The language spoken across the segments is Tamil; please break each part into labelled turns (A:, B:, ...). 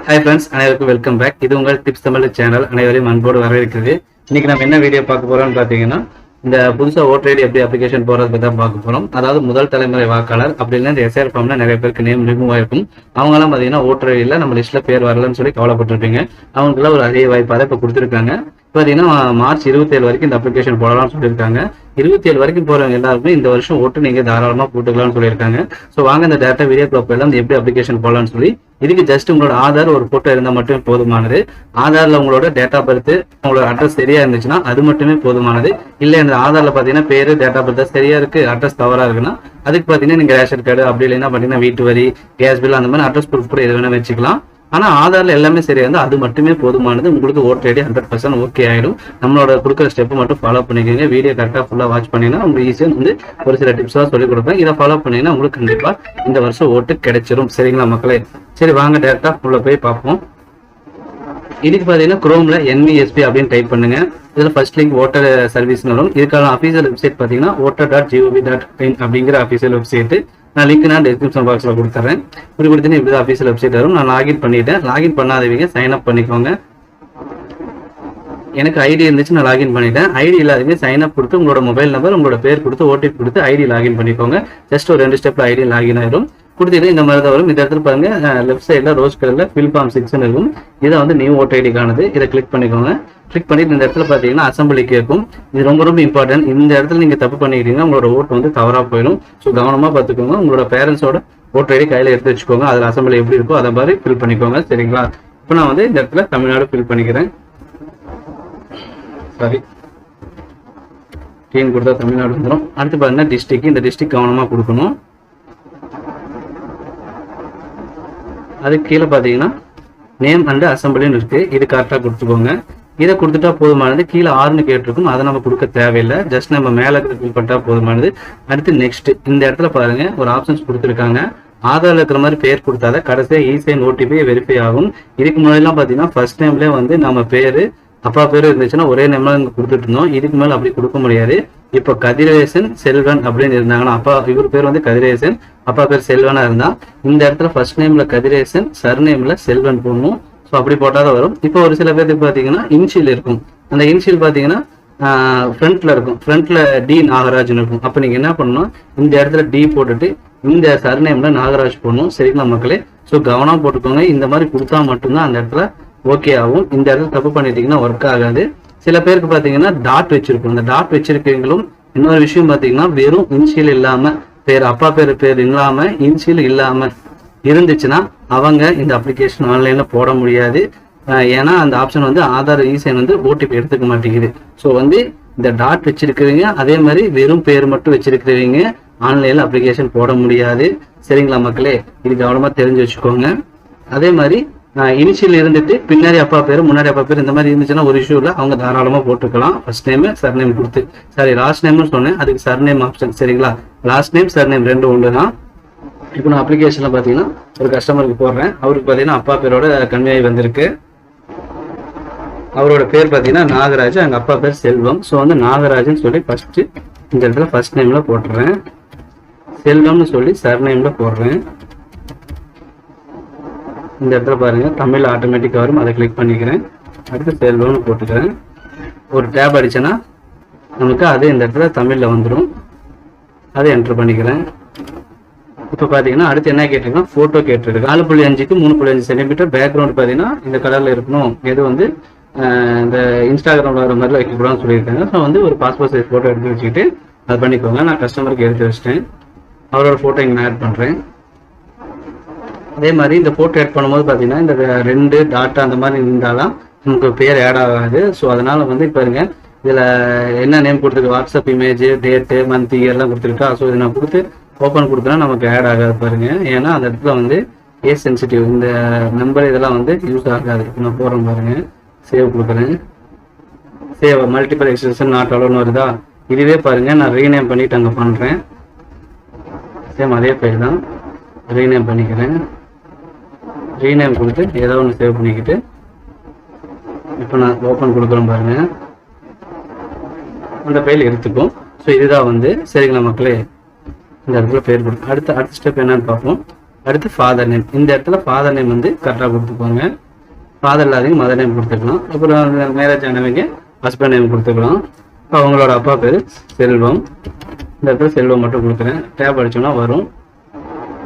A: ஹாய் ஃப்ரெண்ட்ஸ், அனைவருக்கும் வெல்கம் பேக். இது உங்கள் டிப்ஸ் தமிழ் சேனல். அனைவரையும் அன்போடு வரவேற்கிறது. இன்னைக்கு நம்ம என்ன வீடியோ பார்க்க போறோம்னு பார்த்தீங்கன்னா, இந்த புதுசா ஓட்டர் ஐடி எப்படி அப்ளிகேஷன் போறது பத்தி தான் பார்க்க போறோம். அதாவது முதல் தலைமுறை வாக்காளர் அப்படின்னா இந்த எஸ்ஆர் ஃபார்ம்ல நிறைய பேருக்கு நேம் ரிமூவ் ஆயிருக்கும். அவங்க எல்லாம் பாத்தீங்கன்னா ஓட்டர் ஐடியில நம்ம லிஸ்ட்ல பேர் வரலன்னு சொல்லி கவலைப்பட்டிருப்பீங்க. அவங்களுக்குலாம் ஒரு அரிய வாய்ப்பு அதை இப்ப கொடுத்துருக்காங்க. பாத்தீங்கன்னா மார்ச் 27 வரைக்கும் இந்த அப்ளிகேஷன் போடலாம்னு சொல்லியிருக்காங்க. 27 வரைக்கும் போறவங்க எல்லாருமே இந்த வருஷம் ஓட்டு நீங்க தாராளமா போட்டுக்கலாம்னு சொல்லியிருக்காங்க. சோ வாங்க இந்த டேட்டா வீடியோ எல்லாம் எப்படி அப்ளிகேஷன் போடலாம்னு சொல்லி, இதுக்கு ஜஸ்ட் உங்களோட ஆதார் ஒரு போட்டோ இருந்தா மட்டுமே போதுமானது. ஆதார்ல உங்களோட டேட் ஆஃப் பர்த், உங்களோட அட்ரஸ் சரியா இருந்துச்சுன்னா அது மட்டுமே போதுமானது. இல்ல இந்த ஆதார்ல பாத்தீங்கன்னா பேரு, டேட் ஆஃப் பர்த் சரியா இருக்கு, அட்ரஸ் தவறா இருக்குன்னா அதுக்கு பாத்தீங்கன்னா நீங்க ரேஷன் கார்டு அப்படி இல்லைன்னா பாத்தீங்கன்னா வீட்டு வரி, கேஸ் பில் அந்த மாதிரி அட்ரஸ் ப்ரூஃப் கூட எது வேணா வச்சுக்கலாம். ஆனா ஆதார்ல எல்லாமே சரியா இருந்தா அது மட்டுமே போதுமானது. உங்களுக்கு ஓட்டர் ஐடி 100% ஓகே ஆயிடும். நம்மளோட கொடுக்குற ஸ்டெப் மட்டும் ஃபாலோ பண்ணிக்கோங்க. வீடியோ கரெக்டா ஃபுல்லா வாட்ச் பண்ணீங்கன்னா உங்களுக்கு ஈஸியா வந்து ஒரு சில டிப்ஸ் தான் சொல்லி கொடுப்பேன். இதை ஃபாலோ பண்ணீங்கன்னா உங்களுக்கு கண்டிப்பா இந்த வருஷம் ஓட்டு கிடைச்சிரும். சரிங்களா மக்களே? சரி வாங்க டேரக்டா உள்ள போய் பார்ப்போம். இதுக்கு பாத்தீங்கன்னா குரோம்ல NVSP அப்படின்னு டைப் பண்ணுங்க. இதுல ஃபர்ஸ்ட் லிங்க் ஓட்டர் சர்வீஸ் வரும். இதுக்கான அபிஷியல் வெப்சைட் பாத்தீங்கன்னா voter.gov.in அப்படிங்கிற அபிஷியல் வெப்சைட். நான் லிங்க் நான் டிஸ்கிரிப்ஷன் பாக்ஸ்ல கொடுத்துறேன். இப்படி கொடுத்தீங்கன்னா இப்படி அபிஷியல் வெப்சைட் வரும். நான் லாகின் பண்ணிட்டேன். லாகின் பண்ணாதவங்க சைன் அப் பண்ணிக்கோங்க. எனக்கு ஐடி இருந்துச்சு, நான் லாகின் பண்ணிட்டேன். ஐடி இல்லாதவங்க சைன் அப் கொடுத்து உங்களோட மொபைல் நம்பர், உங்களோட பேர் கொடுத்து OTP கொடுத்து ஐடி லாகின் பண்ணிக்கோங்க. ஜஸ்ட் ஒரு 2 ஸ்டெப்ல ஐடி லாகின் ஆயிரும். கொடுத்துட்டு இந்த மாதிரி தான் வரும். இந்த இடத்துல பாருங்க லெஃப்ட் சைட்ல ரோஸ் கலர்ல ஃபில் ஃபார்ம் 6 இருக்கும். இதை வந்து நியூ ஓட்டர் ஐடிக்கானது. இதை கிளிக் பண்ணிக்கோங்க. கிளிக் பண்ணிட்டு இந்த இடத்துல பாத்தீங்கன்னா அசம்பிளி கேட்கும். இது ரொம்ப ரொம்ப இம்பார்ட்டன்ட். இந்த இடத்துல நீங்க தப்பு பண்ணிக்கிட்டீங்கன்னா உங்களோட ஓட்டு வந்து தவறா போயிடும். ஸோ கவனமா பார்த்துக்கோங்க. உங்களோட பேரண்ட்ஸோட ஓட்டர் ஐடி கையில எடுத்து வச்சுக்கோங்க. அதுல அசம்பிளி எப்படி இருக்கோ அதை மாதிரி ஃபில் பண்ணிக்கோங்க. சரிங்களா? இப்போ நான் வந்து இந்த இடத்துல தமிழ்நாடு ஃபில் பண்ணிக்கிறேன். சாரி, டீம் கொடுத்தா தமிழ்நாடு வந்துடும். அடுத்து பாத்தீங்கன்னா டிஸ்ட்ரிக்ட். இந்த டிஸ்ட்ரிக்ட் கவனமா கொடுக்கணும். அது கீழே பாத்தீங்கன்னா நேம் அண்ட் அசம்பிளின்னு இருக்கு. இது கரெக்டா கொடுத்துக்கோங்க. இதை கொடுத்துட்டா போதுமானது. கீழே 6ன்னு கேட்டிருக்கும், அதை நம்ம கொடுக்க தேவையில்லை. ஜஸ்ட் நம்ம மேல ஃபில் பண்ணிட்டா போதுமானது. அடுத்து நெக்ஸ்ட். இந்த இடத்துல பாருங்க ஒரு ஆப்ஷன்ஸ் கொடுத்துருக்காங்க. ஆதார்ல இருக்கிற மாதிரி பேர் கொடுத்தாத கடைசியா இசைன் OTP வெரிஃபை ஆகும். இதுக்கு முன்னாடிலாம் பாத்தீங்கன்னா ஃபர்ஸ்ட் நேம்லேயே வந்து நம்ம பேரு அப்பா பேரு இருந்துச்சுன்னா ஒரே நேம்ல இங்க கொடுத்துட்டு இருந்தோம். இதுக்கு மேல அப்படி கொடுக்க முடியாது. இப்ப கதிரேசன் செல்வன் அப்படின்னு இருந்தாங்கன்னா, அப்பா இவர் பேர் வந்து கதிரேசன், அப்பா பேர் செல்வனா இருந்தா இந்த இடத்துல ஃபர்ஸ்ட் நேம்ல கதிரேசன், சர் நேம்ல செல்வன் போடணும். ஸோ அப்படி போட்டாதான் வரும். இப்போ ஒரு சில பேருக்கு பாத்தீங்கன்னா இன்ஷியல் இருக்கும். அந்த இன்ஷியல் பாத்தீங்கன்னா ஃப்ரண்ட்ல இருக்கும். ஃப்ரண்ட்ல டி நாகராஜன் இருக்கும். அப்ப நீங்க என்ன பண்ணணும், இந்த இடத்துல டி போட்டுட்டு இந்த சர் நேம்ல நாகராஜ் போடணும். சரிங்களா மக்களே? ஸோ கவனம் போட்டுக்கோங்க. இந்த மாதிரி கொடுத்தா மட்டும்தான் அந்த இடத்துல ஓகே ஆகும். இந்த இடத்துல தப்பு பண்ணிட்டீங்கன்னா ஒர்க் ஆகாது. சில பேருக்கு பாத்தீங்கன்னா டாட் வச்சிருக்கும். இந்த டாட் வச்சிருக்கீங்களும் இன்னொரு விஷயம் பாத்தீங்கன்னா வெறும் இன்ஷியல் இல்லாம பேர், அப்பா பேர் இல்லாம இன்ஷியல் இல்லாம இருந்துச்சுன்னா அவங்க இந்த அப்ளிகேஷன் ஆன்லைன்ல போட முடியாது. ஏன்னா அந்த ஆப்ஷன் வந்து ஆதார் இசைன் வந்து OTP எடுத்துக்க மாட்டேங்குது. ஸோ வந்து இந்த டாட் வச்சிருக்கிறவங்க, அதே மாதிரி வெறும் பேர் மட்டும் வச்சிருக்கிறவங்க ஆன்லைன்ல அப்ளிகேஷன் போட முடியாது. சரிங்களா மக்களே? இது கவனமா தெரிஞ்சு வச்சுக்கோங்க. அதே மாதிரி இனிஷியல் இருந்துட்டு பின்னாடி அப்பா பேர் முன்னாடி அப்பா பேர் இந்த மாதிரி இருந்துச்சுன்னா ஒரு இஷ்யூ இல்லை, அவங்க தாராளமா போட்டுக்கலாம். ஃபர்ஸ்ட் நேம் சர் நேம் கொடுத்து, சாரி லாஸ்ட் நேம்னு சொன்னேன், அதுக்கு சர் நேம் ஆப்ஷன். சரிங்களா? லாஸ்ட் நேம் சர் நேம் ரெண்டு ஒன்று தான். இப்போ நான் அப்ளிகேஷன்ல பாத்தீங்கன்னா ஒரு கஸ்டமருக்கு போடுறேன். அவருக்கு பாத்தீங்கன்னா அப்பா பேரோட கன்வே வந்திருக்கு. அவரோட பேர் பாத்தீங்கன்னா நாகராஜ், அவங்க அப்பா பேர் செல்வம். ஸோ வந்து நாகராஜன் சொல்லி ஃபர்ஸ்ட் இந்த இடத்துல ஃபர்ஸ்ட் நேம்ல போட்டுறேன். செல்வம்னு சொல்லி சர் நேம்ல போடுறேன். இந்த இடத்துல பாருங்க தமிழ் ஆட்டோமேட்டிக்கா வரும். அதை கிளிக் பண்ணிக்கிறேன். அடுத்து செல்வம்னு போட்டுக்கிறேன். ஒரு டேப் அடிச்சேன்னா நமக்கு அது இந்த இடத்துல தமிழ்ல வந்துடும். அதை என்டர் பண்ணிக்கிறேன். இப்ப பாத்தீங்கன்னா அடுத்து என்ன கேட்டிருக்கோம், போட்டோ கேட்டிருக்கு. 4.5க்கு 3.5 சென்டிமீட்டர் பேக்ரவுண்ட் பாத்தீங்கன்னா இந்த கலர்ல இருக்கணும். இது வந்து இந்த இன்ஸ்டாகிராம்ல வர மாதிரில வைக்கக்கூடாதுன்னு சொல்லியிருக்காங்க. ஸோ வந்து ஒரு பாஸ்போர்ட் சைஸ் போட்டோ எடுத்து வச்சுக்கிட்டு அதை பண்ணிக்கோங்க. நான் கஸ்டமருக்கு எடுத்து வச்சிட்டேன். அவரோட போட்டோ இங்க ஆட் பண்றேன். அதே மாதிரி இந்த போட்டோ ஆட் பண்ணும்போது பாத்தீங்கன்னா இந்த 2 டாட்டா அந்த மாதிரி இருந்தாலும் நமக்கு பேர் ஆட் ஆகாது. ஸோ அதனால வந்து இப்ப இருங்க இதுல என்ன நேம் கொடுத்துருக்கு, வாட்ஸ்அப் இமேஜ், டேட்டு, மந்த், இயர்லாம் கொடுத்துருக்கா. ஸோ இதை நான் கொடுத்து ஓப்பன் கொடுத்தனா நமக்கு ஆட் ஆகாது பாருங்க. ஏன்னா அந்த இடத்துல வந்து கேஸ் சென்சிட்டிவ், இந்த நம்பர் இதெல்லாம் வந்து யூஸ் ஆகாது. நான் போடுறேன் பாருங்க. சேவ் கொடுக்குறேன். சேவ் மல்டிபிள் எக்ஸ்டென்ஷன் நாட் அலோன்னு வருதா. இதுவே பாருங்க நான் ரீநேம் பண்ணிட்டு அங்கே பண்றேன். சேம் அதே பேர் தான் ரீநேம் பண்ணிக்கிறேன். ரீநேம் கொடுத்து ஏதோ ஒன்று சேவ் பண்ணிக்கிட்டு இப்போ நான் ஓப்பன் கொடுக்குறேன் பாருங்க. அந்த ஃபைல் எடுத்துக்கும். ஸோ இதுதான் வந்து சரிங்களா மக்களே? இந்த இடத்துல பேர் கொடுக்கும். அடுத்த ஸ்டெப் என்னன்னு பார்ப்போம். அடுத்து ஃபாதர் நேம். இந்த இடத்துல ஃபாதர் நேம் வந்து கரெக்டாக கொடுத்துக்கோங்க. ஃபாதர் இல்லாதவங்க மதர் நேம் கொடுத்துக்கலாம். அப்புறம் மேரேஜ் ஆனவங்க ஹஸ்பண்ட் நேம் கொடுத்துக்கலாம். அவங்களோட அப்பா பேர் செல்வம். இந்த இடத்துல செல்வம் மட்டும் கொடுக்குறேன். டேப் அடிச்சோன்னா வரும்.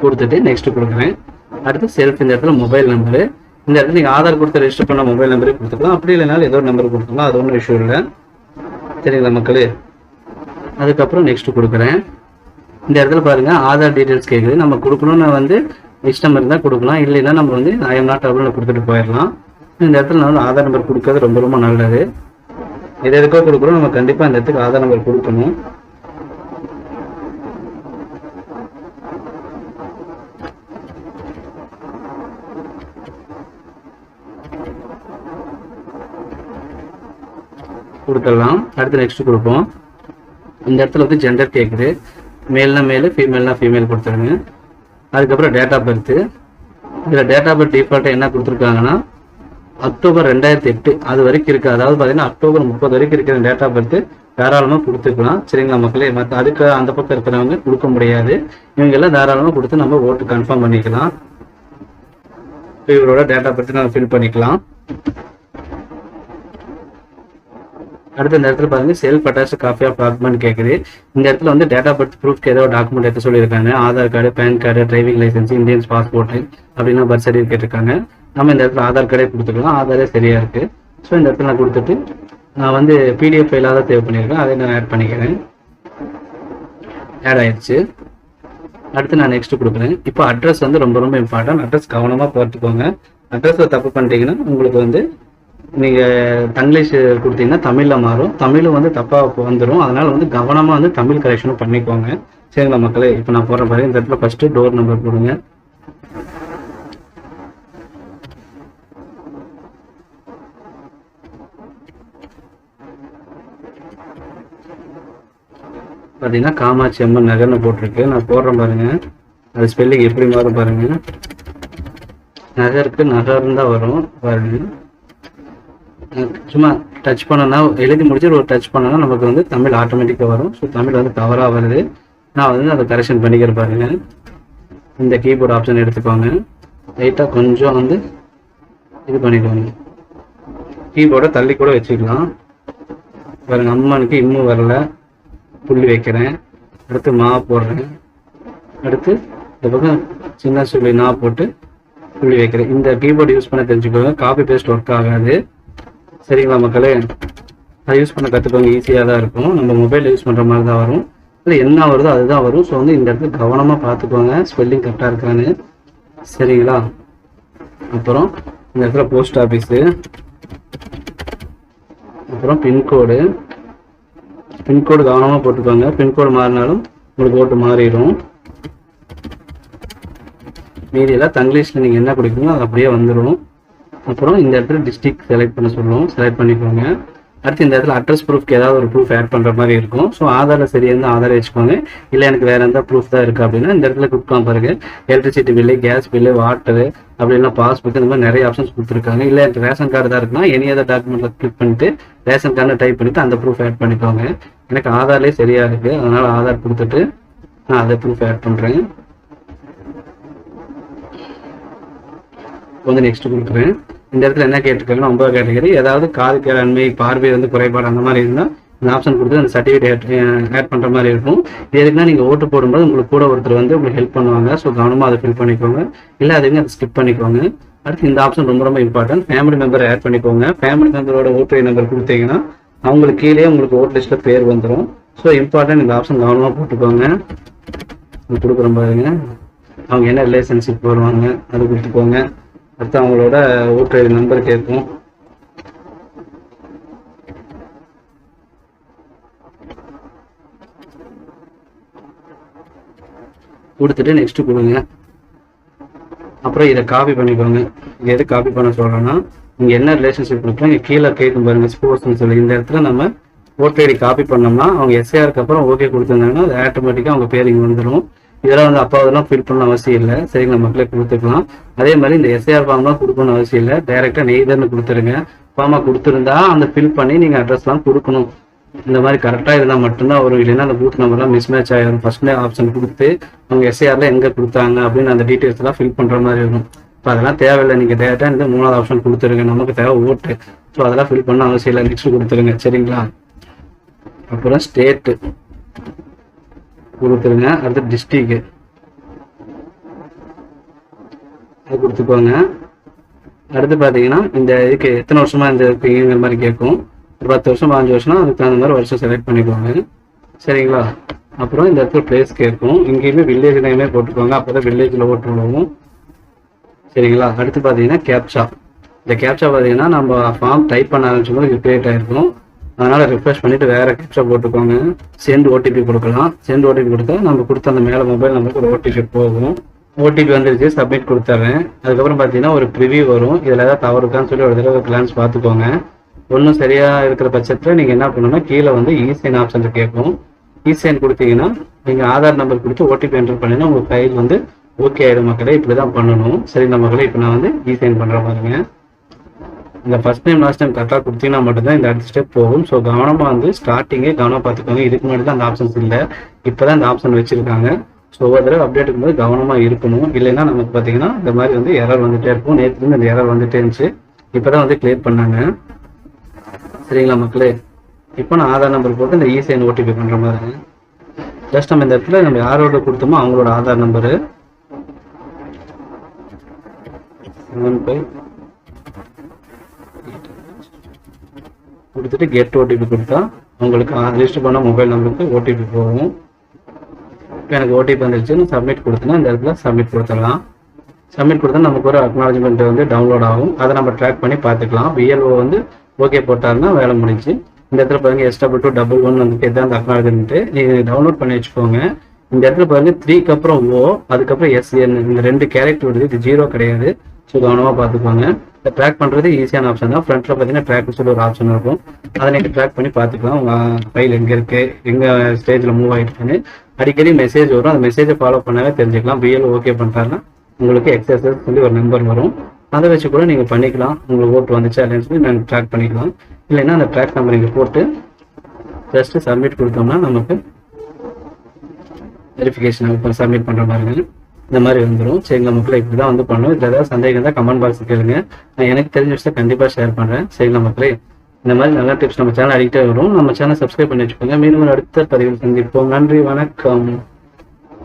A: கொடுத்துட்டு நெக்ஸ்ட் கொடுக்குறேன். அடுத்து செல்ஃப். இந்த இடத்துல மொபைல் நம்பரு. இந்த இடத்துல நீங்கள் ஆதார் கொடுத்து ரெஜிஸ்டர் பண்ண மொபைல் நம்பரே கொடுத்துக்கலாம். அப்படி இல்லைனாலும் ஏதோ ஒரு நம்பர் கொடுத்துக்கலாம். அது ஒன்றும் இஷ்யூ இல்லை. சரிங்களா மக்களே? அதுக்கப்புறம் நெக்ஸ்ட் கொடுக்குறேன். இந்த இடத்துல பாருங்கள் ஆதார் டீட்டெயில்ஸ் கேட்குது. நம்ம கொடுக்கணும்னு வந்து இஷ்டம் இருந்தால் கொடுக்கலாம். இல்லைன்னா நம்ம வந்து ஐ எம் நாட் அப்ளூன்னு கொடுத்துட்டு போயிடலாம். இந்த இடத்துல நம்ம ஆதார் நம்பர் கொடுக்கறது ரொம்ப ரொம்ப நல்லது. எது எதுக்கோ கொடுக்குறோம், நம்ம கண்டிப்பாக இந்த இடத்துக்கு ஆதார் நம்பர் கொடுக்கணும். கொடுத்துடலாம். அடுத்து நெக்ஸ்ட் கொடுப்போம். இந்த இடத்துல வந்து ஜெண்டர் கேட்குது. மேல்னா மேலு, ஃபீமேல்னா ஃபீமேல் கொடுத்துருங்க. அதுக்கப்புறம் டேட் ஆஃப் பர்த்து. இதில் டேட் ஆஃப் பர்த் டிஃபால்ட்டாக என்ன கொடுத்துருக்காங்கன்னா அக்டோபர் 2008 அது வரைக்கும் இருக்குது. அதாவது பார்த்தீங்கன்னா அக்டோபர் 30 வரைக்கும் இருக்கிற டேட் ஆஃப் பர்த்து தாராளமாக கொடுத்துக்கலாம். சரிங்களா மக்களே? மற்ற அதுக்கு அந்த பக்கம் இருக்கிறவங்க கொடுக்க முடியாது. இவங்கெல்லாம் தாராளமாக கொடுத்து நம்ம ஓட்டு கன்ஃபார்ம் பண்ணிக்கலாம். இவரோட டேட் ஆஃப் பர்த் நம்ம ஃபில் பண்ணிக்கலாம். அடுத்து இந்த இடத்துல பாருங்க self attach copy of document கேட்குது. இந்த இடத்துல வந்து டேட் ஆஃப் பர்த் ப்ரூஃப்க்கு ஏதோ டாக்குமெண்ட் எடுத்து சொல்லியிருக்காங்க. Aadhaar card, PAN card, driving licence, Indians passport அப்படின்னா பர்த் சர்டிஃபிகேட் இருக்காங்க. நம்ம இந்த இடத்துல ஆதார் கார்டே கொடுத்துக்கலாம். ஆதாரே சரியா இருக்கு. ஸோ இந்த இடத்துல நான் கொடுத்துட்டு நான் வந்து பிடிஎஃப் ஃபைலாக தான் சேவ் பண்ணியிருக்கேன். அதை நான் ஆட் பண்ணிக்கிறேன். ஆட் ஆயிடுச்சு. அடுத்து நான் நெக்ஸ்ட் கொடுக்குறேன். இப்போ அட்ரஸ் வந்து ரொம்ப ரொம்ப இம்பார்ட்டன்ட். அட்ரஸ் கவனமாக பார்த்துக்கோங்க. அட்ரஸை தப்பு பண்ணிட்டீங்கன்னா உங்களுக்கு வந்து நீங்கள் தங்கிலீஷ் கொடுத்தீங்கன்னா தமிழில் மாறும். தமிழும் வந்து தப்பாக வந்துடும். அதனால் வந்து கவனமாக வந்து தமிழ் கரெக்ஷனும் பண்ணிக்கோங்க. சரிங்களா மக்களே? இப்போ நான் போடுற பாருங்க. இந்த இடத்துல ஃபஸ்ட்டு டோர் நம்பர் கொடுங்க. பார்த்தீங்கன்னா காமாட்சி அம்மன் நகர்னு போட்டிருக்கு. நான் போடுறேன் பாருங்க. அது ஸ்பெல்லிங் எப்படி மாறும் பாருங்க. நகருக்கு நகர்னு தான் வரும் பாருங்க. சும்மா டச் பண்ணனா எழுதி முடிச்சுட்டு ஒரு டச் பண்ணனா நமக்கு வந்து தமிழ் ஆட்டோமேட்டிக்காக வரும். ஸோ தமிழ் வந்து தவறாக வருது. நான் வந்து அதை கரெக்ஷன் பண்ணிக்கிற பாருங்க. இந்த கீபோர்டு ஆப்ஷன் எடுத்துக்கோங்க. லைட்டாக கொஞ்சம் வந்து இது பண்ணிக்கோங்க. கீபோர்டை தள்ளி கூட வச்சுக்கலாம். பாருங்க அம்மனுக்கு இன்னும் வரல. புள்ளி வைக்கிறேன். அடுத்து மா போடுறேன். அடுத்து இந்த பக்கம் சின்ன சொல்லி நான் போட்டு புள்ளி வைக்கிறேன். இந்த கீபோர்டு யூஸ் பண்ண தெரிஞ்சுக்கோங்க. காப்பி பேஸ்ட் ஒர்க் ஆகாது. சரிங்களா மக்களே? அதை யூஸ் பண்ண கற்றுக்கோங்க. ஈஸியாக தான் இருக்கும். நம்ம மொபைல் யூஸ் பண்ணுற மாதிரி தான் வரும். இல்லை என்ன வருதோ அதுதான் வரும். ஸோ வந்து இந்த இடத்துல கவனமாக பார்த்துக்கோங்க. ஸ்பெல்லிங் கரெக்டாக இருக்கான்னு. சரிங்களா? அப்புறம் இந்த இடத்துல போஸ்ட் ஆஃபீஸு, அப்புறம் பின்கோடு. பின்கோடு கவனமாக போட்டுக்கோங்க. பின்கோடு மாறினாலும் உங்களுக்கு ஓட்டு மாறிடும். மீதியெல்லாம் தங்கிலீஷில் நீங்கள் என்ன கொடுக்கீங்களோ அது அப்படியே வந்துடும். அப்புறம் இந்த இடத்துல டிஸ்ட்ரிக்ட் செலக்ட் பண்ண சொல்லுவோம். செலக்ட் பண்ணிக்கோங்க. அடுத்து இந்த இடத்துல அட்ரஸ் ப்ரூஃப்க்கு ஏதாவது ஒரு ப்ரூஃப் ஆட் பண்ணுற மாதிரி இருக்கும். ஸோ ஆதாரில் சரியாக இருந்தால் ஆதாரை வச்சுக்கோங்க. இல்லை எனக்கு வேறு எந்த ப்ரூஃப் தான் இருக்குது அப்படின்னா இந்த இடத்துல கொடுக்கலாம் பாருங்க. Electricity bill, gas bill, water, அப்படின்னா பாஸ்புக், இந்த மாதிரி நிறைய ஆப்ஷன்ஸ் கொடுத்துருக்காங்க. இல்லை எனக்கு ரேஷன் கார்டு தான் இருக்குன்னா எனி அதர் டாக்குமெண்ட்டில் கிளிக் பண்ணிட்டு ரேஷன் கார்டு டைப் பண்ணிவிட்டு அந்த ப்ரூஃப் ஆட் பண்ணிக்கோங்க. எனக்கு ஆதார்லேயே சரியாக இருக்குது. அதனால் ஆதார் கொடுத்துட்டு நான் அதை ப்ரூஃப் ஆட் பண்ணுறேன். வந்து நெக்ஸ்ட் கொடுக்குறேன். இந்த இடத்துல என்ன கேட்டிருக்காங்கன்னா 9 கேட்டகரி. ஏதாவது காது கேளாண்மை, பார்வை வந்து குறைபாடு அந்த மாதிரி இருந்தால் இந்த ஆப்ஷன் கொடுத்து அந்த சர்டிஃபிகேட் ஆட் பண்ணுற மாதிரி இருக்கும். இது எதுக்குன்னா நீங்கள் ஓட்டு போடும்போது உங்களுக்கு கூட ஒருத்தர் வந்து உங்களுக்கு ஹெல்ப் பண்ணுவாங்க. ஸோ கவனமாக அதை ஃபில் பண்ணிக்கோங்க. இல்லை அதுங்க அதை ஸ்கிப் பண்ணிக்கோங்க. அடுத்து இந்த ஆப்ஷன் ரொம்ப ரொம்ப இம்பார்ட்டன்ட். ஃபேமிலி மெம்பரை ஆட் பண்ணிக்கோங்க. ஃபேமிலி மெம்பரோட ஓட்டு நம்பர் கொடுத்தீங்கன்னா அவங்களுக்கு கீழே உங்களுக்கு ஓட் லிஸ்ட்டில் பேர் வந்துடும். ஸோ இம்பார்ட்டன்ட் இந்த ஆப்ஷன் கவனமாக போட்டுக்கோங்க. கொடுக்குற பாருங்க. அவங்க என்ன ரிலேஷன்ஷிப் வருவாங்க அது கொடுத்துக்கோங்க. அடுத்து அவங்களோட ஓட்டு நம்பர் கேட்கும். கொடுத்துட்டு நெக்ஸ்ட் கொடுங்க. அப்புறம் இதை காப்பி பண்ணிக்கோங்க. இது எது காப்பி பண்ண சொல்றேன்னா இங்க என்ன ரிலேஷன்ஷிப் இருக்கோ இங்க கீழே கேட்கும் பாருங்க ஸ்போர்ட்ஸ்னு சொல்லி. இந்த இடத்துல நம்ம ஓட்டு ஐடி காப்பி பண்ணோம்னா அவங்க எஸ்ஏஆருக்கு அப்புறம் ஓகே கொடுத்துருந்தாங்கன்னா அது ஆட்டோமேட்டிக்காக அவங்க பேர் இங்கே வந்துடும். இதெல்லாம் வந்து அப்பாவதெல்லாம் ஃபில் பண்ண அவசியம் இல்லை. சரிங்களா மக்களே? கொடுத்துக்கலாம். அதே மாதிரி இந்த எஸ்ஏஆர் ஃபார்ம்லாம் கொடுக்கணும் அவசியம் இல்லை. டைரெக்டாக நெய்தர்னு கொடுத்துருங்க. ஃபார்மாக கொடுத்துருந்தா அந்த ஃபில் பண்ணி நீங்கள் அட்ரஸ்லாம் கொடுக்கணும். இந்த மாதிரி கரெக்டாக இருந்தால் மட்டும்தான் வரும். இல்லைன்னா அந்த பூத் நம்பர்லாம் மிஸ்மேட்ச் ஆகிடும். ஃபர்ஸ்ட் ஆப்ஷன் கொடுத்து அவங்க எஸ்ஏஆரில் எங்கே கொடுத்தாங்க அப்படின்னு அந்த டீட்டெயில்ஸ்லாம் ஃபில் பண்ணுற மாதிரி இருக்கும். இப்போ அதெல்லாம் தேவையில்லை. நீங்கள் டேரெக்டாக இந்த 3வது ஆப்ஷன் கொடுத்துருங்க. நமக்கு தேவை ஓட்டு. ஸோ அதெல்லாம் ஃபில் பண்ண அவசியம் இல்லை. நெக்ஸ்ட் கொடுத்துருங்க. சரிங்களா? அப்புறம் ஸ்டேட்டு கொடுத்துருங்க. அடுத்து டிஸ்ட்ரிக்ட் அது கொடுத்துக்கோங்க. அடுத்து பார்த்தீங்கன்னா இந்த இதுக்கு எத்தனை வருஷமா இந்த இருக்கீங்கிற மாதிரி கேட்கும். 10 வருஷம் 15 வருஷம்னா அதுக்கு தகுந்த மாதிரி வருஷம் செலக்ட் பண்ணிக்கோங்க. சரிங்களா? அப்புறம் இந்த இடத்துல பிளேஸ் கேட்கும். இங்கேயுமே வில்லேஜ் நேமே போட்டுக்கோங்க. அப்போ தான் வில்லேஜில் ஓட்டு விடுவோம். சரிங்களா? அடுத்து பார்த்தீங்கன்னா கேப்சா. இந்த கேப்சா பார்த்தீங்கன்னா நம்ம ஃபார்ம் டைப் பண்ண ஆரம்பிச்சும் போது கிரியேட் ஆகிருக்கும். அதனால் ரிஃப்ரெஷ் பண்ணிவிட்டு வேறு கேப்சா போட்டுக்கோங்க. சென்ட் ஓடிபி கொடுக்கலாம். சென்ட் ஓடிபி கொடுத்தா நம்ம கொடுத்த அந்த மேலே மொபைல் நம்பருக்கு ஒரு ஓடிபி போகும். ஓடிபி வந்துருச்சு. சப்மிட் கொடுத்துட்றேன். அதுக்கப்புறம் பார்த்தீங்கன்னா ஒரு ப்ரிவியூ வரும். இதில் ஏதாவது தவறு இருக்கான்னு சொல்லி ஒரு தடவை கிளான்ஸ் பார்த்துக்கோங்க. ஒன்றும் சரியாக இருக்கிற பட்சத்தில் நீங்கள் என்ன பண்ணணும்னா கீழே வந்து இசைன் ஆப்ஷன் கேட்கும். இசைன் கொடுத்தீங்கன்னா நீங்கள் ஆதார் நம்பர் கொடுத்து ஓடிபி என்டர் பண்ணினா உங்கள் ஃபைல் வந்து ஓகே ஆகிடும் மக்களே. இப்படி தான் பண்ணணும். சரி மக்களே, இப்போ நான் வந்து இசைன் பண்ணுற பாருங்க. இந்த ஃபர்ஸ்ட் டைம் லாஸ்ட் டைம் கரெக்டாக கொடுத்தீங்கன்னா மட்டும்தான் இந்த அடுத்த ஸ்டெப் போகும். ஸோ கவனமாக வந்து ஸ்டார்டிங்கே கவனமாக பார்த்துக்கோங்க. இதுக்கு முன்னாடி தான் அந்த ஆப்ஷன்ஸ் இல்லை. இப்போ தான் இந்த ஆப்ஷன் வச்சுருக்காங்க. ஸோ ஒவ்வொரு தடவை அப்டேட் இருக்கும்போது கவனமாக இருக்கணும். இல்லைன்னா நமக்கு பார்த்தீங்கன்னா இந்த மாதிரி வந்து எரர் வந்துகிட்டே இருக்கும். நேற்றுலேருந்து இந்த எரர் வந்துட்டே இருந்துச்சு. இப்போ தான் வந்து கிளியர் பண்ணாங்க. சரிங்களா மக்களே? இப்போ நான் ஆதார் நம்பர் போட்டு இந்த இசைன் ஓடிபி பண்ணுற மாதிரி ஜஸ்ட் நம்ம இந்த இடத்துல நம்ம யாரோட கொடுத்தோமோ அவங்களோட ஆதார் நம்பரு 75 கொடுத்துட்டு கெட் ஓடிபி கொடுத்தா உங்களுக்கு ரிஜிஸ்டர் பண்ண மொபைல் நம்பருக்கு ஓடிபி போகும். இப்போ எனக்கு ஓடிபி வந்துருச்சு. நான் சப்மிட் கொடுத்தேன்னா இந்த இடத்துல சப்மிட் கொடுத்துடலாம். சப்மிட் கொடுத்தா நமக்கு ஒரு அக்னாலஜ்மெண்ட் வந்து டவுன்லோட் ஆகும். அதை நம்ம ட்ராக் பண்ணி பார்த்துக்கலாம். பிஎல்ஓ வந்து ஓகே போட்டாருன்னா வேலை முடிஞ்சு. இந்த இடத்துல பாருங்க S2211 வந்துட்டு இதான் அந்த அக்னாலஜ்மெண்ட். நீங்கள் டவுன்லோட் பண்ணி வச்சுக்கோங்க. இந்த இடத்துல பாருங்க 3க்கு அப்புறம் O, அதுக்கப்புறம் SN, இந்த 2 கேரக்டர் வருது. இது 0 கிடையாது. ஸோ கவனமாக பார்த்துக்கோங்க. இந்த ட்ராக் பண்ணுறது ஈஸியான ஆப்ஷன் தான். ஃப்ரண்ட்டில் பார்த்தீங்கன்னா ட்ராக் சொல்லி ஒரு ஆப்ஷன் இருக்கும். அதை நீங்கள் ட்ராக் பண்ணி பார்த்துக்கலாம். உங்கள் ஃபைல் எங்கே இருக்குது, எங்கே ஸ்டேஜில் மூவ் ஆகிட்டுருக்குன்னு அடிக்கடி மெசேஜ் வரும். அந்த மெசேஜை ஃபாலோ பண்ணவே தெரிஞ்சுக்கலாம். பிஎல் ஓகே பண்ணிட்டாருன்னா உங்களுக்கு எக்ஸஸ் சொல்லி ஒரு நம்பர் வரும். அதை வச்சு கூட நீங்கள் பண்ணிக்கலாம். உங்களுக்கு ஓட்டு வந்துச்சு அப்படின்னு சொல்லி நாங்கள் ட்ராக் பண்ணிக்கலாம். இல்லைன்னா அந்த ட்ராக் நம்பர் இங்கே போட்டு ஜஸ்ட் சப்மிட் கொடுத்தோம்னா நமக்கு வெரிஃபிகேஷன் இப்போ சப்மிட் பண்ணுற மாதிரி இந்த மாதிரி வந்துடும். சரிங்களா மக்களை? இப்படி தான் வந்து பண்ணுவோம். இதில் ஏதாவது சந்தேகம் தான் கமெண்ட் பாக்ஸ் கேளுங்க. நான் எனக்கு தெரிஞ்ச விஷயத்தை கண்டிப்பாக ஷேர் பண்ணுறேன். சரிங்களா மக்களே? இந்த மாதிரி நல்ல டிப்ஸ் நம்ம சேனல் அடிக்கிட்டே வரும். நம்ம சேனல் சப்ஸ்கிரைப் பண்ணி வச்சுக்கோங்க. மீண்டும் அடுத்த பதிவில் சந்திப்போம். நன்றி, வணக்கம்.